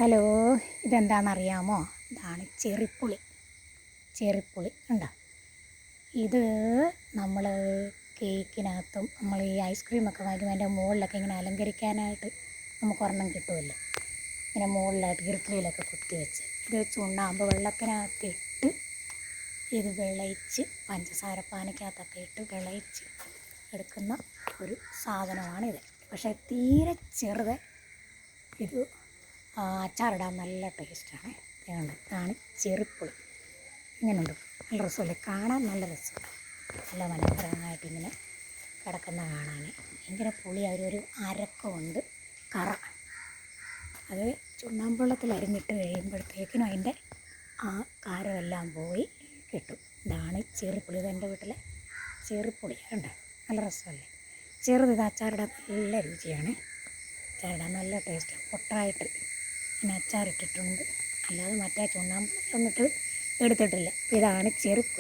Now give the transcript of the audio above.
Hello, ഇതെന്താണെന്നറിയാമോ? ഇതാണ് ചെറിപ്പുളി. കണ്ടോ? ഇത് നമ്മൾ കേക്കിനകത്തും നമ്മൾ ഈ ഐസ്ക്രീമൊക്കെ വാങ്ങിക്കുമ്പോൾ അതിൻ്റെ മുകളിലൊക്കെ ഇങ്ങനെ അലങ്കരിക്കാനായിട്ട് നമുക്കൊരെണ്ണം കിട്ടുമല്ലോ, ഇങ്ങനെ മുകളിലായിട്ട് ഈർക്കിലിയിലൊക്കെ കുത്തി വെച്ച് ഇത് ചുണ്ണാമ്പ് വെള്ളത്തിനകത്തിട്ട് ഇത് വിളയിച്ച് പഞ്ചസാര പാനിക്കകത്തൊക്കെ ഇട്ട് വിളയിച്ച് എടുക്കുന്ന ഒരു സാധനമാണിത്. പക്ഷേ തീരെ ചെറുത്. ഇത് അച്ചാറിടാൻ നല്ല ടേസ്റ്റാണ്. ഇതാണ് ചെറിപ്പുളി. ഇങ്ങനെയുണ്ട്, നല്ല രസമല്ലേ കാണാൻ? നല്ല രസമുണ്ട്, നല്ല മനോഹരമായിട്ട് ഇങ്ങനെ കിടക്കുന്ന കാണാൻ. ഇങ്ങനെ പുളി ഒരു അരക്കമുണ്ട് കറ. അത് ചുണ്ണാമ്പ് വെള്ളത്തിൽ അരിഞ്ഞിട്ട് കഴിയുമ്പോഴത്തേക്കിനും അതിൻ്റെ ആ കാരമെല്ലാം പോയി കിട്ടും. ഇതാണ് ചെറിപ്പുളി. ഇത് എൻ്റെ വീട്ടിലെ ചെറിപ്പുളി. ഉണ്ട്, നല്ല രസമല്ലേ? ചെറുത് അച്ചാറിടാൻ നല്ല രുചിയാണ്. അച്ചാറിടാൻ നല്ല ടേസ്റ്റാണ്. പൊട്ടായിട്ട് ഇങ്ങനെ അച്ചാറിട്ടിട്ടുണ്ട്, അല്ലാതെ മറ്റേ ചുണ്ണാമ്പ് വെള്ളം ഇട്ട് എടുത്തിട്ടില്ല. ഇതാണ് ചെറിപ്പുളി.